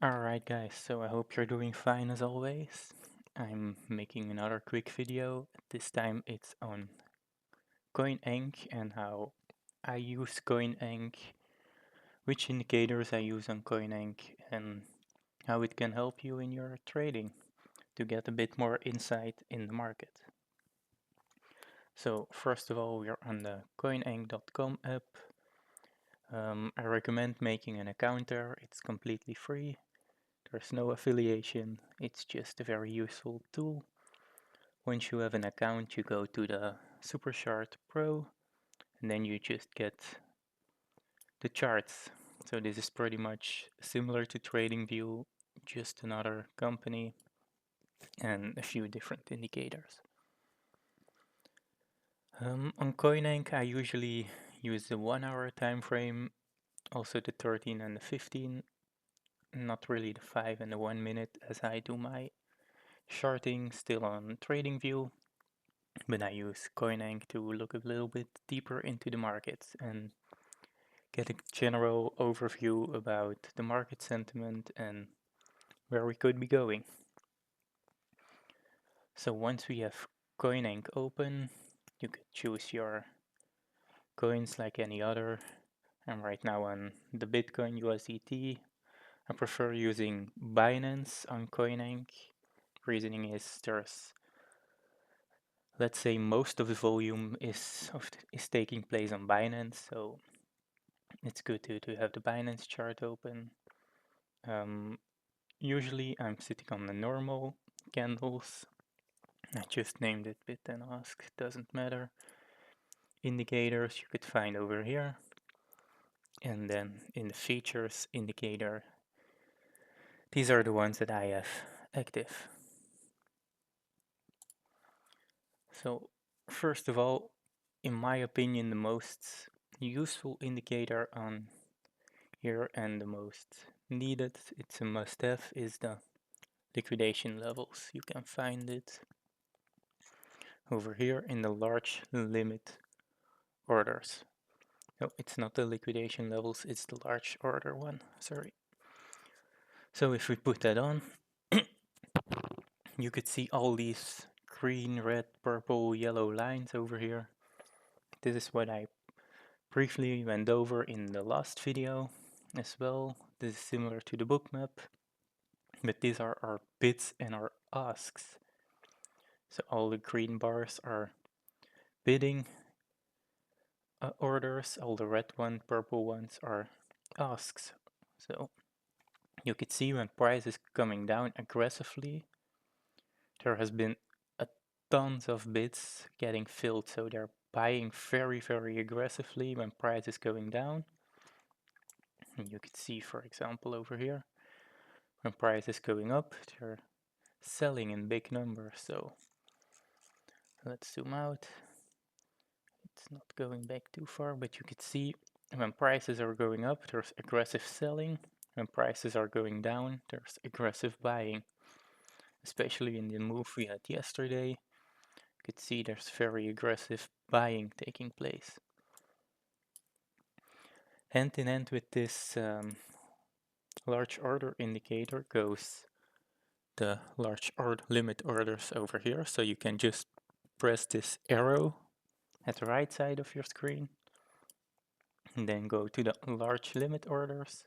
Alright guys, so I hope you're doing fine as always. I'm making another quick video. This time it's on Coinank and how I use Coinank, which indicators I use on Coinank, and how it can help you in your trading to get a bit more insight in the market. So first of all, we're on the coinank.com app. I recommend making an account there. It's completely free. There's no affiliation. It's just a very useful tool. Once you have an account, you go to the Superchart Pro, and then you just get the charts. So this is pretty much similar to TradingView, just another company and a few different indicators. On Coinank, I usually use the 1 hour time frame, also the 13 and the 15, not really the 5 and the 1 minute as I do my charting still on TradingView, but I use Coinank to look a little bit deeper into the markets and get a general overview about the market sentiment and where we could be going. So once we have Coinank open, you could choose your coins like any other. I'm right now on the Bitcoin USDT. I prefer using Binance on Coinank. Reasoning is let's say most of the volume is taking place on Binance, so it's good to have the Binance chart open. Usually I'm sitting on the normal candles. I just named it bit and ask, doesn't matter. Indicators you could find over here. And then in the features indicator, these are the ones that I have active. So first of all, in my opinion, the most useful indicator on here and the most needed, it's a must-have, is the liquidation levels. You can find it over here in the large limit orders. No, it's not the liquidation levels, it's the large order one, sorry. So if we put that on, you could see all these green, red, purple, yellow lines over here. This is what I briefly went over in the last video as well. This is similar to the bookmap, but these are our bids and our asks. So all the green bars are bidding orders, all the red one, purple ones are asks. So you could see when price is coming down aggressively, there has been a tons of bids getting filled, so they're buying very, very aggressively when price is going down. And you could see, for example, over here, when price is going up, they're selling in big numbers. So let's zoom out. It's not going back too far, but you could see when prices are going up, there's aggressive selling. When prices are going down, there's aggressive buying. Especially in the move we had yesterday, you could see there's very aggressive buying taking place. Hand in hand with this large order indicator goes the large order limit orders over here. So you can just press this arrow at the right side of your screen and then go to the large limit orders,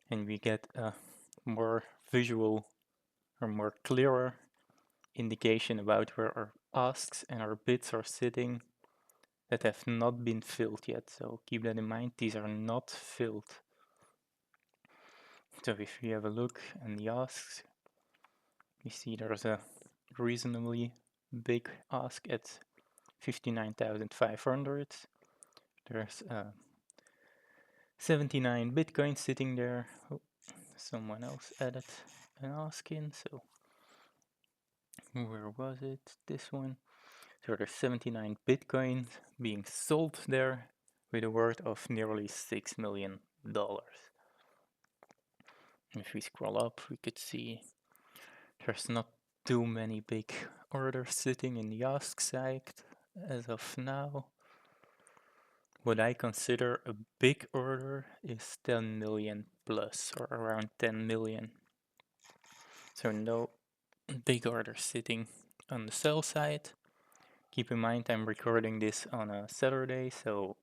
and we get a more visual or more clearer indication about where our asks and our bids are sitting that have not been filled yet. So keep that in mind, these are not filled. So if we have a look in the asks, we see there's a reasonably big ask at 59,500. There's 79 Bitcoin sitting there. Oh, someone else added an ask in, so where was it? This one. So there's 79 Bitcoin being sold there with a worth of nearly $6 million. If we scroll up, we could see there's not too many big orders sitting in the ask side as of now. What I consider a big order is $10 million plus or around 10 million. So no big orders sitting on the sell side. Keep in mind I'm recording this on a Saturday, so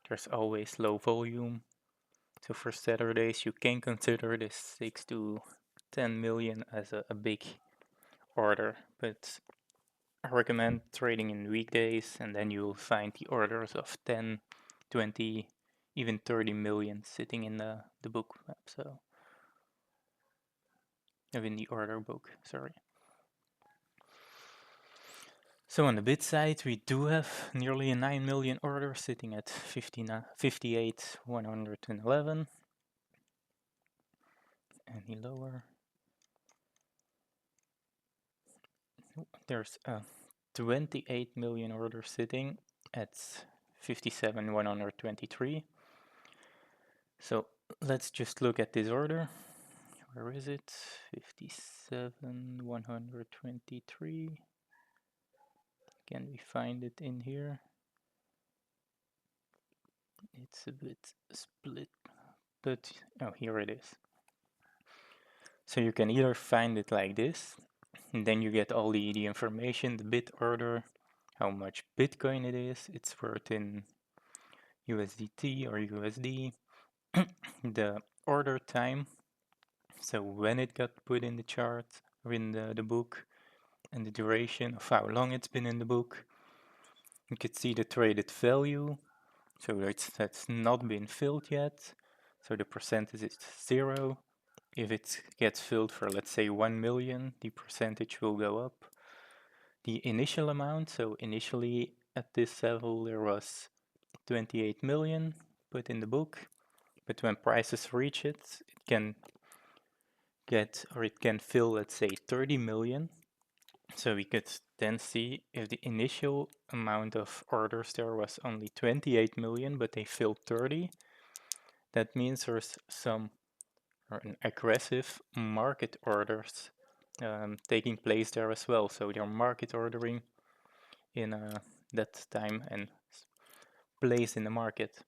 there's always low volume. So for Saturdays you can consider this 6 to 10 million as a big order, but I recommend trading in weekdays, and then you'll find the orders of 10, 20, even 30 million sitting in the book map, so in the order book, sorry. So on the bid side, we do have nearly a 9 million order sitting at 58,111. Any lower? There's a 28 million order sitting at 57,123. So let's just look at this order. Where is it? 57,123. Can we find it in here? It's a bit split, but oh, here it is. So you can either find it like this, and then you get all the information, the bid order, how much Bitcoin it is, it's worth in USDT or USD, the order time, so when it got put in the chart or in the book, and the duration of how long it's been in the book. You can see the traded value, so that's not been filled yet, so the percentage is 0. If it gets filled for, let's say, 1 million, the percentage will go up. The initial amount, so initially at this level there was 28 million put in the book, but when prices reach it, it can fill, let's say, 30 million. So we could then see if the initial amount of orders there was only 28 million, but they filled 30. That means there's an aggressive market orders taking place there as well. So they're market ordering in that time and place in the market.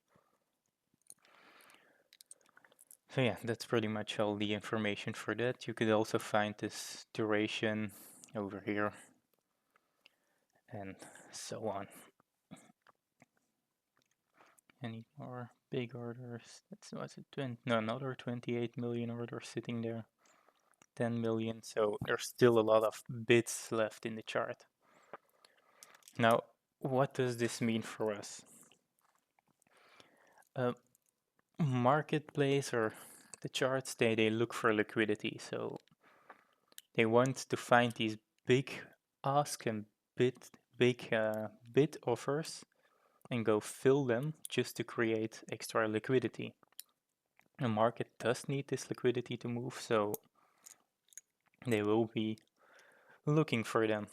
So yeah, that's pretty much all the information for that. You could also find this duration over here and so on. Any more big orders? That's what's it? No, another 28 million orders sitting there. 10 million. So there's still a lot of bits left in the chart. Now, what does this mean for us? Marketplace or the charts, they look for liquidity. So they want to find these big ask and bid offers and go fill them just to create extra liquidity. The market does need this liquidity to move, so they will be looking for them.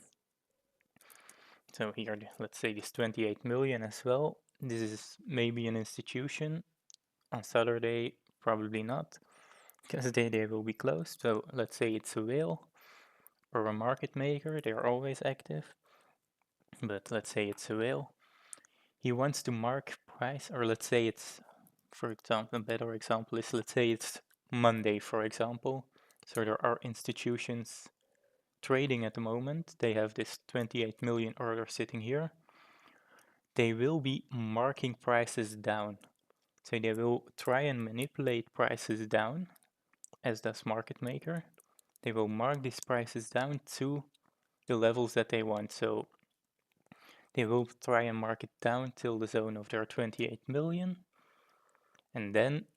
So here, let's say this 28 million as well. This is maybe an institution. On Saturday, probably not, because they will be closed. So let's say it's a whale or a market maker. They are always active. But let's say it's a whale. He wants to mark price, or let's say it's, for example, a better example is, let's say it's Monday, for example. So there are institutions trading at the moment. They have this 28 million order sitting here. They will be marking prices down. So they will try and manipulate prices down, as does market maker. They will mark these prices down to the levels that they want. So they will try and mark it down till the zone of their 28 million. And then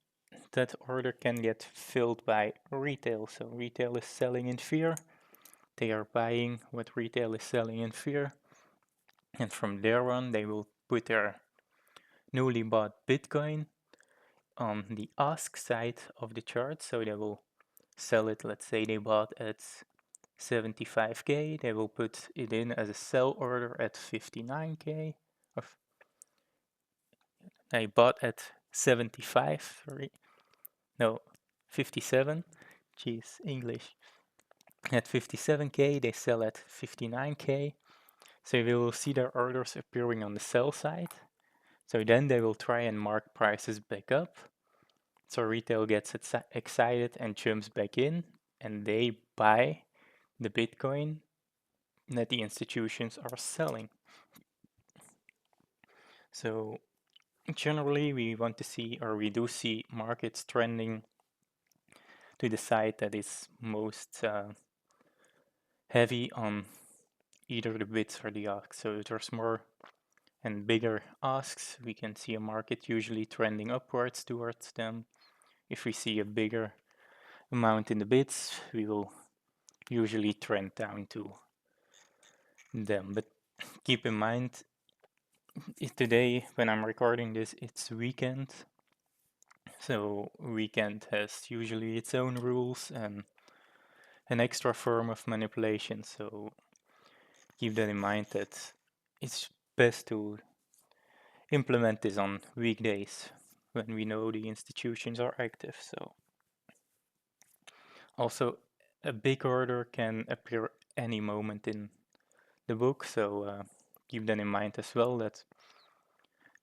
that order can get filled by retail. So retail is selling in fear. They are buying what retail is selling in fear. And from there on, they will put their newly bought Bitcoin on the ask side of the chart. So they will sell it, let's say they bought at 75k, they will put it in as a sell order at 59k. They bought at 75, no, 57. Jeez, English. At 57k, they sell at 59k. So we will see their orders appearing on the sell side. So then they will try and mark prices back up So retail gets excited and jumps back in, and they buy the Bitcoin that the institutions are selling. So generally, we want to see, or we do see markets trending to the side that is most heavy on either the bids or the asks. So if there's more and bigger asks, we can see a market usually trending upwards towards them. If we see a bigger amount in the bids, we will usually trend down to them. But keep in mind, today when I'm recording this, it's weekend. So weekend has usually its own rules and an extra form of manipulation. So keep that in mind that it's best to implement this on weekdays when we know the institutions are active. So also a big order can appear any moment in the book, so keep that in mind as well, that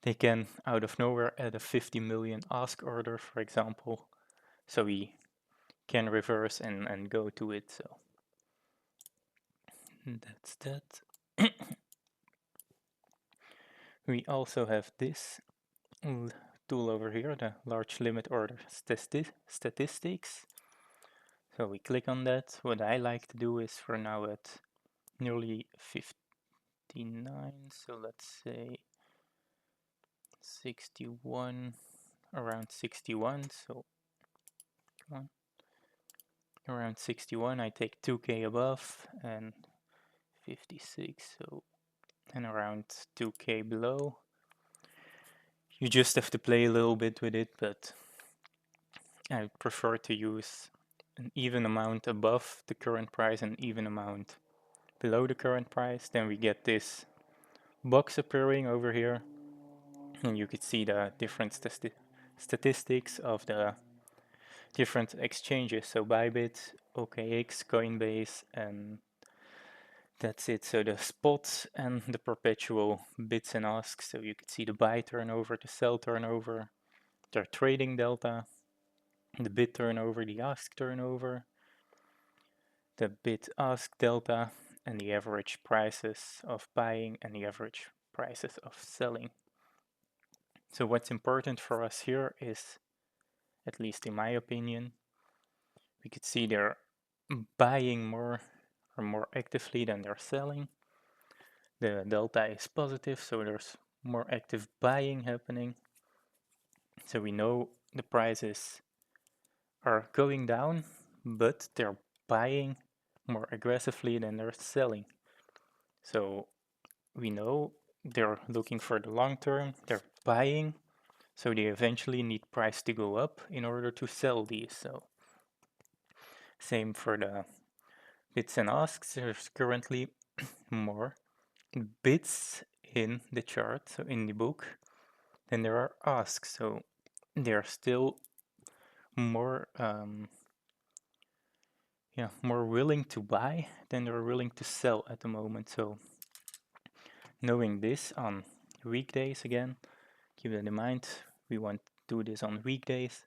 they can out of nowhere add a 50 million ask order, for example, so we can reverse and go to it. So that's that. We also have this tool over here, the large limit order statistics. So we click on that. What I like to do is, for now at nearly 59, so let's say 61, around 61, so around 61, I take 2k above, and 56, so, and around 2k below. You just have to play a little bit with it, but I prefer to use an even amount above the current price and even amount below the current price. Then we get this box appearing over here, and you could see the different statistics of the different exchanges. So Bybit, OKX, Coinbase, and that's it. So the spots and the perpetual bids and asks. So you could see the buy turnover, the sell turnover, their trading delta, the bid turnover, the ask turnover, the bid ask delta, and the average prices of buying and the average prices of selling. So what's important for us here is, at least in my opinion, we could see they're buying more or more actively than they're selling. The delta is positive, so there's more active buying happening. So we know the prices are going down, but they're buying more aggressively than they're selling. So we know they're looking for the long term, they're buying, so they eventually need price to go up in order to sell these. So same for the bids and asks. There's currently more bids in the chart, so in the book, than there are asks. So they're still more more willing to buy than they're willing to sell at the moment. So knowing this on weekdays, again, keep that in mind, we want to do this on weekdays.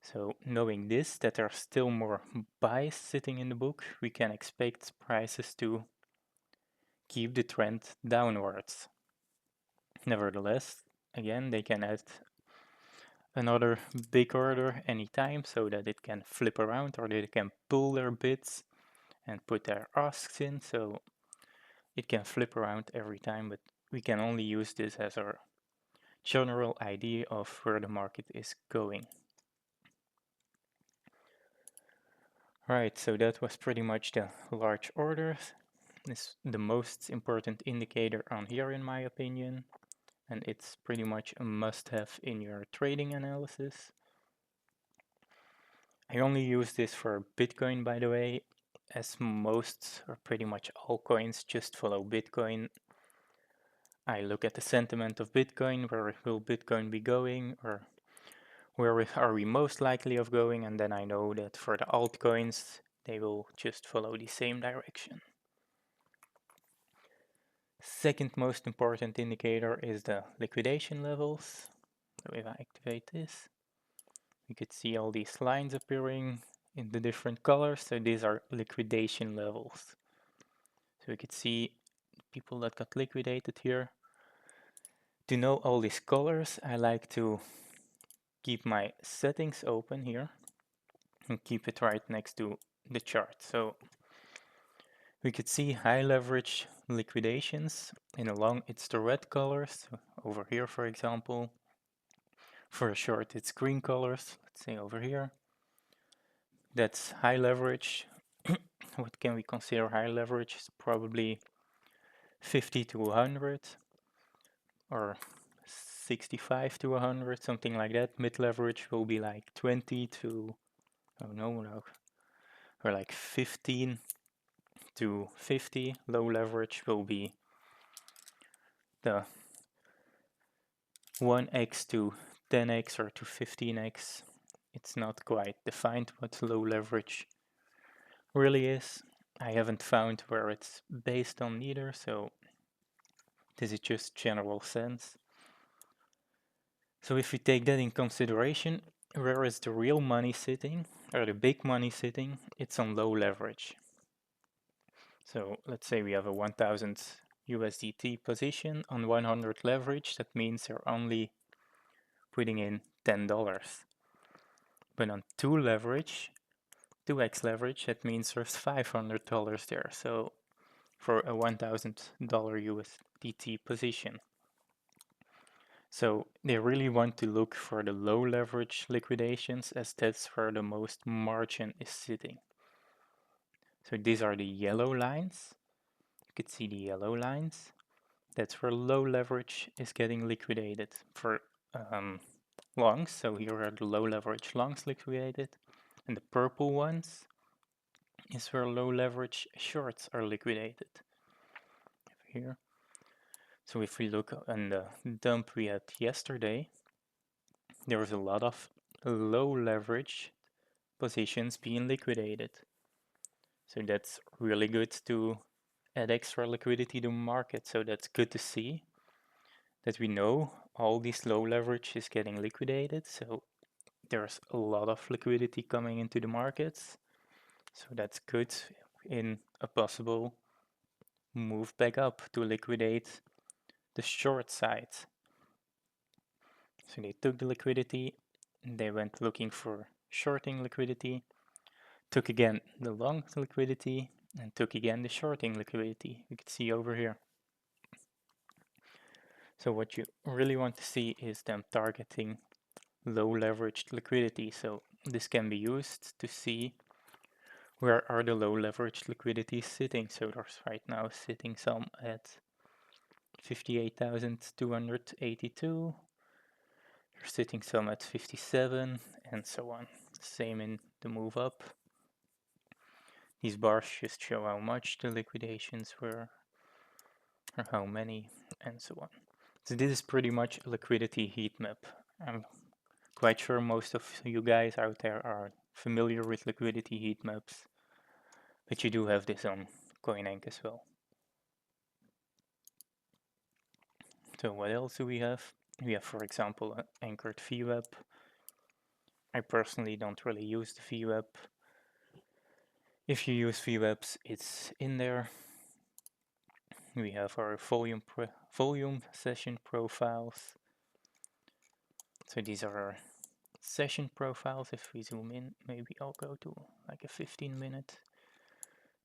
So knowing this, that there are still more buys sitting in the book, we can expect prices to keep the trend downwards. Nevertheless, again, they can add another big order anytime so that it can flip around, or they can pull their bids and put their asks in, so it can flip around every time, but we can only use this as our general idea of where the market is going. Right, so that was pretty much the large orders. It's the most important indicator on here in my opinion, and it's pretty much a must-have in your trading analysis. I only use this for Bitcoin, by the way, as most or pretty much all coins just follow Bitcoin. I look at the sentiment of Bitcoin, where will Bitcoin be going, or where are we most likely of going, and then I know that for the altcoins, they will just follow the same direction. Second most important indicator is the liquidation levels. So if I activate this, You could see all these lines appearing in the different colors. So these are liquidation levels. So we could see people that got liquidated here. To know all these colors, I like to keep my settings open here and keep it right next to the chart. So we could see high leverage liquidations, and along it's the red colors, so over here for example. For a short it's green colors, let's say over here. That's high leverage. What can we consider high leverage? It's probably 50 to 100 or 65 to 100, something like that. Mid leverage will be like 20 to, oh no, or like 15 to 50. Low leverage will be the 1x to 10x or to 15x. It's not quite defined what low leverage really is. I haven't found where it's based on either, so this is just general sense. So if we take that in consideration, where is the real money sitting, or the big money sitting? It's on low leverage. So let's say we have a 1000 USDT position on 100 leverage. That means you're only putting in $10. But on 2x leverage, that means there's $500 there. So for a $1,000 USDT position. So they really want to look for the low leverage liquidations, as that's where the most margin is sitting. So these are the yellow lines. You could see the yellow lines. That's where low leverage is getting liquidated for longs. So here are the low leverage longs liquidated. And the purple ones is where low leverage shorts are liquidated. Over here. So if we look on the dump we had yesterday, there was a lot of low leverage positions being liquidated. So that's really good to add extra liquidity to the market. So that's good to see that we know all these low leverage is getting liquidated. So there's a lot of liquidity coming into the markets. So that's good in a possible move back up to liquidate the short side. So they took the liquidity, they went looking for shorting liquidity, took again the long liquidity, and took again the shorting liquidity. You can see over here. So what you really want to see is them targeting low leveraged liquidity. So this can be used to see where are the low leveraged liquidities sitting. So there's right now sitting some at 58,282. There's sitting some at 57 and so on. Same in the move up. These bars just show how much the liquidations were or how many and so on. So this is pretty much a liquidity heat map. I'm quite sure most of you guys out there are familiar with liquidity heat maps, but you do have this on Coinank as well. So what else do we have? We have, for example, an anchored VWAP. I personally don't really use the VWAP. If you use VWAPs, it's in there. We have our volume session profiles. So these are our session profiles. If we zoom in, maybe I'll go to like a 15-minute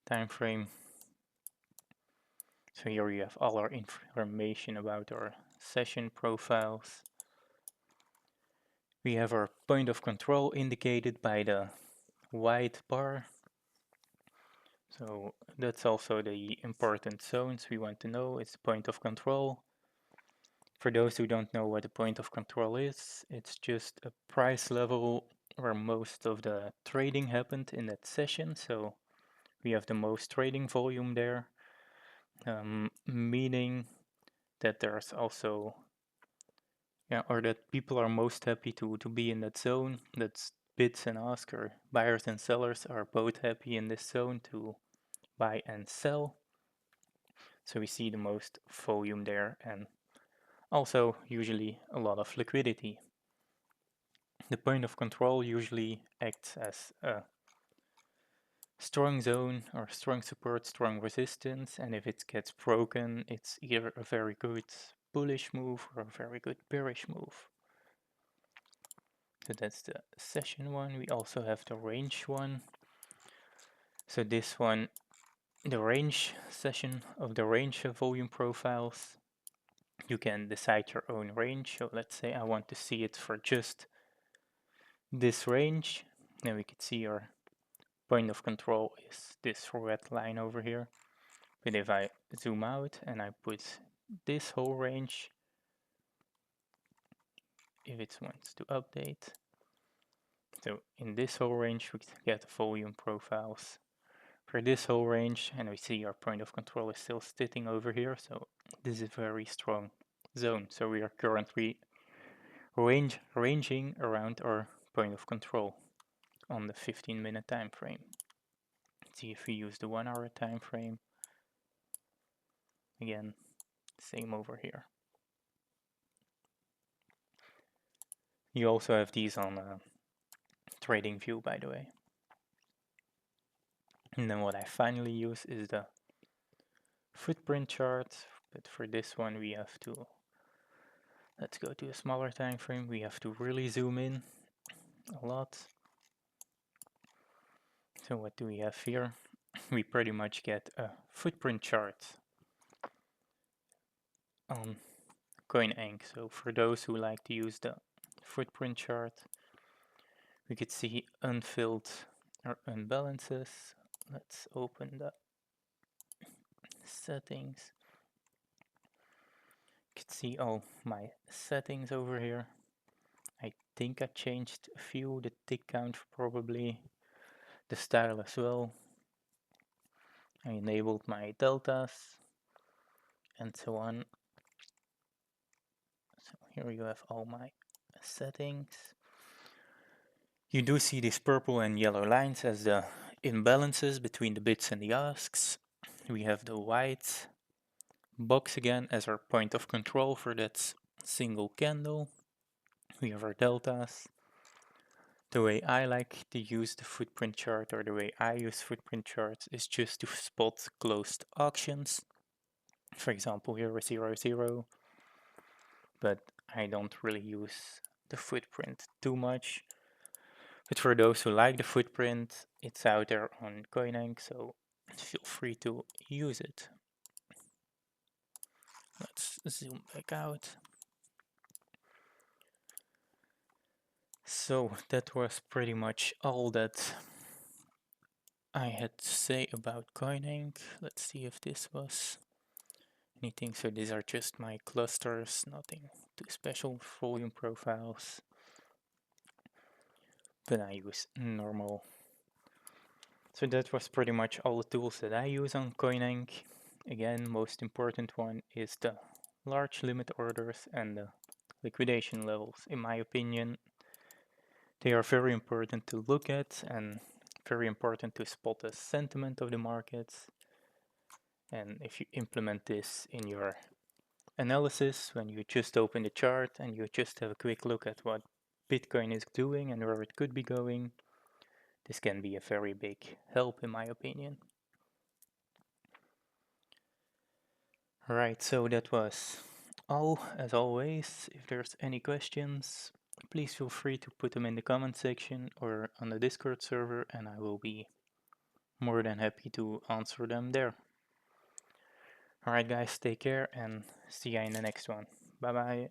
time frame. So here we have all our information about our session profiles. We have our point of control indicated by the white bar. So that's also the important zones we want to know. It's the point of control. For those who don't know what the point of control is, it's just a price level where most of the trading happened in that session. So we have the most trading volume there, meaning that there's also, or that people are most happy to be in that zone. That's bids and ask, or buyers and sellers are both happy in this zone to buy and sell. So we see the most volume there and also usually a lot of liquidity. The point of control usually acts as a strong zone or strong support, strong resistance, and if it gets broken, it's either a very good bullish move or a very good bearish move. So that's the session one. We also have the range one. So this one, the range session of the range of volume profiles, you can decide your own range. So let's say I want to see it for just this range. Then we can see your point of control is this red line over here. But if I zoom out and I put this whole range, if it wants to update, so in this whole range we get volume profiles for this whole range, and we see our point of control is still sitting over here, so this is a very strong zone. So we are currently ranging around our point of control on the 15-minute time frame. Let's see if we use the 1 hour time frame. Again, same over here. You also have these on TradingView, by the way. And then what I finally use is the footprint chart, but for this one we have to, let's go to a smaller time frame. We have to really zoom in a lot. So what do we have here? We pretty much get a footprint chart on Coinank. So for those who like to use the footprint chart, we could see unfilled or unbalances. Let's open the settings. You can see all my settings over here. I think I changed a few, the tick count probably, the style as well. I enabled my deltas and so on. So here you have all my settings. You do see these purple and yellow lines as the imbalances between the bids and the asks. We have the white box again as our point of control for that single candle. We have our deltas. The way I like to use the footprint chart, or the way I use footprint charts, is just to spot closed auctions. For example, here we're 0, but I don't really use the footprint too much. But for those who like the footprint, it's out there on Coinank, so feel free to use it. Let's zoom back out. So that was pretty much all that I had to say about Coinank. Let's see if this was anything. So these are just my clusters, nothing too special. Volume profiles, but I use normal. So that was pretty much all the tools that I use on Coinank. Again, most important one is the large limit orders and the liquidation levels. In my opinion, they are very important to look at and very important to spot the sentiment of the markets. And if you implement this in your analysis, when you just open the chart and you just have a quick look at what Bitcoin is doing and where it could be going, this can be a very big help in my opinion. Alright, so that was all. As always, if there's any questions, please feel free to put them in the comment section or on the Discord server, and I will be more than happy to answer them there. Alright guys, take care and see ya in the next one. Bye bye.